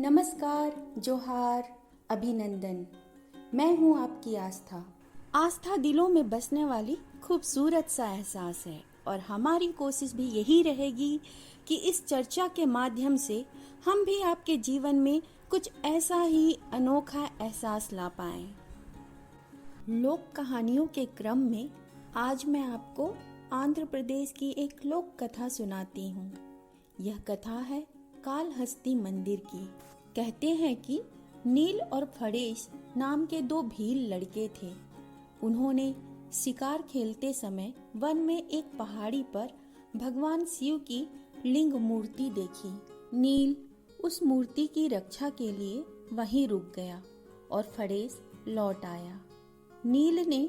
नमस्कार, जोहार, अभिनंदन। मैं हूँ आपकी आस्था। आस्था दिलों में बसने वाली खूबसूरत सा एहसास है और हमारी कोशिश भी यही रहेगी कि इस चर्चा के माध्यम से हम भी आपके जीवन में कुछ ऐसा ही अनोखा एहसास ला पाएं। लोक कहानियों के क्रम में आज मैं आपको आंध्र प्रदेश की एक लोक कथा सुनाती हूँ। यह कथा है कालहस्ती मंदिर की। कहते हैं कि नील और फणेश नाम के दो भील लड़के थे। उन्होंने शिकार खेलते समय वन में एक पहाड़ी पर भगवान शिव की लिंग मूर्ति देखी। नील उस मूर्ति की रक्षा के लिए वहीं रुक गया और फणेश लौट आया। नील ने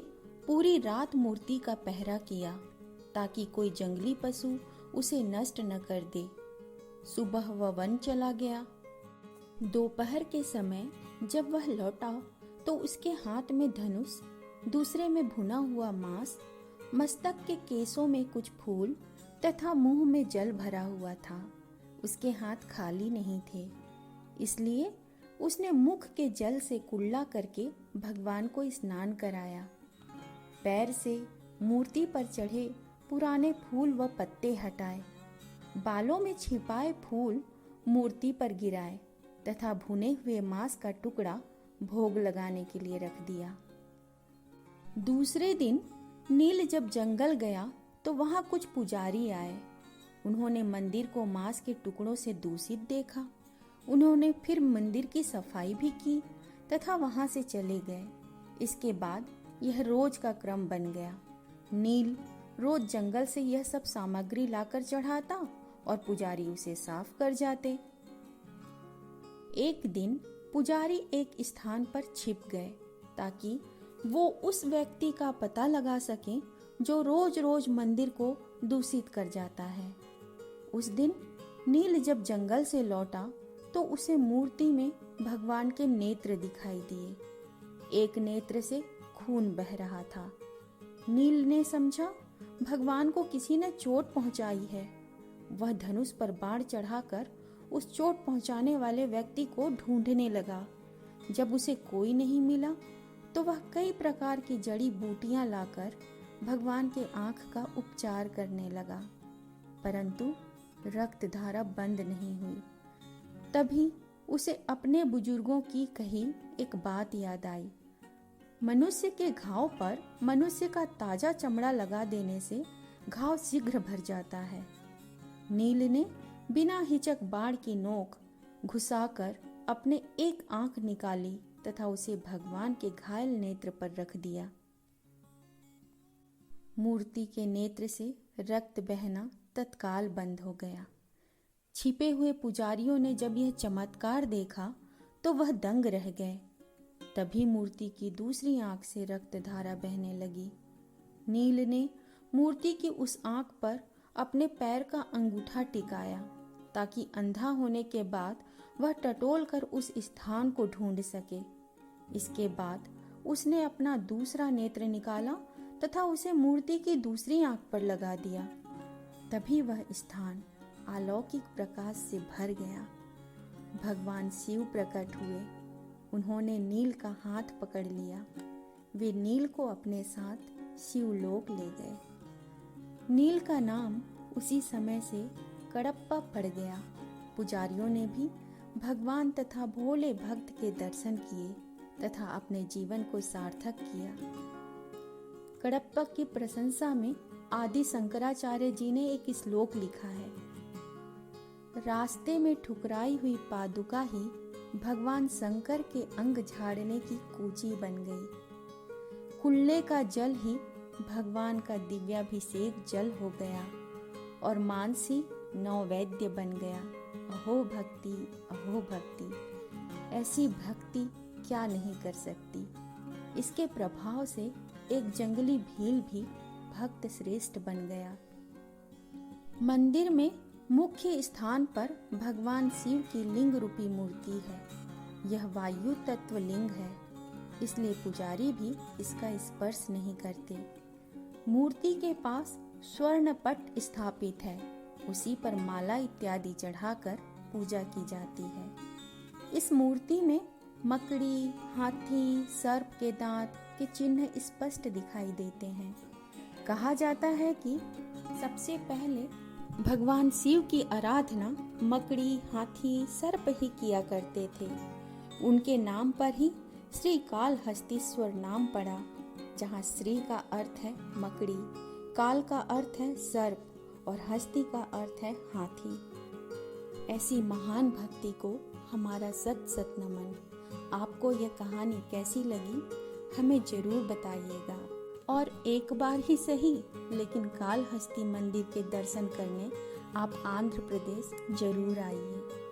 पूरी रात मूर्ति का पहरा किया ताकि कोई जंगली पशु उसे नष्ट न कर दे। सुबह वह वन चला गया। दोपहर के समय जब वह लौटा तो उसके हाथ में धनुष, दूसरे में भुना हुआ मांस, मस्तक के केसों में कुछ फूल तथा मुंह में जल भरा हुआ था। उसके हाथ खाली नहीं थे, इसलिए उसने मुख के जल से कुल्ला करके भगवान को स्नान कराया। पैर से मूर्ति पर चढ़े पुराने फूल व पत्ते हटाए, बालों में छिपाए फूल मूर्ति पर गिराए तथा भुने हुए मांस का टुकड़ा भोग लगाने के लिए रख दिया। दूसरे दिन नील जब जंगल गया तो वहां कुछ पुजारी आए। उन्होंने मंदिर को मांस के टुकड़ों से दूषित देखा। उन्होंने फिर मंदिर की सफाई भी की तथा वहां से चले गए। इसके बाद यह रोज का क्रम बन गया। नील रोज जंगल से यह सब सामग्री लाकर चढ़ाता और पुजारी उसे साफ कर जाते। एक दिन पुजारी एक स्थान पर छिप गए ताकि वो उस व्यक्ति का पता लगा सकें जो रोज रोज मंदिर को दूषित कर जाता है। उस दिन नील जब जंगल से लौटा तो उसे मूर्ति में भगवान के नेत्र दिखाई दिए। एक नेत्र से खून बह रहा था। नील ने समझा भगवान को किसी ने चोट पहुंचाई है। वह धनुष पर बाण चढ़ाकर उस चोट पहुंचाने वाले व्यक्ति को ढूंढने लगा। जब उसे कोई नहीं मिला तो वह कई प्रकार की जड़ी बूटियां लाकर भगवान के आंख का उपचार करने लगा, परंतु रक्त धारा बंद नहीं हुई। तभी उसे अपने बुजुर्गों की कही एक बात याद आई। मनुष्य के घाव पर मनुष्य का ताजा चमड़ा लगा देने से घाव शीघ्र भर जाता है। नील ने बिना हिचक बाण की नोक घुसाकर अपने एक आंख निकाली तथा उसे भगवान के घायल नेत्र पर रख दिया। मूर्ति के नेत्र से रक्त बहना तत्काल बंद हो गया। छिपे हुए पुजारियों ने जब यह चमत्कार देखा तो वह दंग रह गए। तभी मूर्ति की दूसरी आंख से रक्त धारा बहने लगी। नील ने मूर्ति की उस आंख पर अपने पैर का अंगूठा टिकाया ताकि अंधा होने के बाद वह टटोल कर उस स्थान को ढूंढ सके। इसके बाद उसने अपना दूसरा नेत्र निकाला तथा उसे मूर्ति की दूसरी आंख पर लगा दिया। तभी वह स्थान अलौकिक प्रकाश से भर गया। भगवान शिव प्रकट हुए। उन्होंने नील का हाथ पकड़ लिया। वे नील को अपने साथ शिवलोक ले गए। नील का नाम उसी समय से कडप्पा पड़ गया। पुजारियों ने भी भगवान तथा भोले भक्त के दर्शन किए तथा अपने जीवन को सार्थक किया। कडप्पा की प्रशंसा में आदि शंकराचार्य जी ने एक श्लोक लिखा है। रास्ते में ठुकराई हुई पादुका ही भगवान शंकर के अंग झाड़ने की कूची बन गई। कुल्ले का जल ही भगवान का दिव्याभिषेक जल हो गया और मानसी नववैद्य बन गया। अहो भक्ति, अहो भक्ति, ऐसी भक्ति क्या नहीं कर सकती। इसके प्रभाव से एक जंगली भील भी भक्त श्रेष्ठ बन गया। मंदिर में मुख्य स्थान पर भगवान शिव की लिंग रूपी मूर्ति है। यह वायु तत्व लिंग है, इसलिए पुजारी भी इसका स्पर्श नहीं करते। मूर्ति के पास स्वर्ण पट स्थापित है, उसी पर माला इत्यादि चढ़ाकर पूजा की जाती है। इस मूर्ति में मकड़ी, हाथी, सर्प के दांत के चिन्ह स्पष्ट दिखाई देते हैं। कहा जाता है कि सबसे पहले भगवान शिव की आराधना मकड़ी, हाथी, सर्प ही किया करते थे। उनके नाम पर ही श्री कालहस्तीश्वर नाम पड़ा, जहाँ श्री का अर्थ है मकड़ी, काल का अर्थ है सर्प और हस्ती का अर्थ है हाथी। ऐसी महान भक्ति को हमारा सत सत नमन। आपको यह कहानी कैसी लगी हमें जरूर बताइएगा, और एक बार ही सही लेकिन कालहस्ती मंदिर के दर्शन करने आप आंध्र प्रदेश जरूर आइए।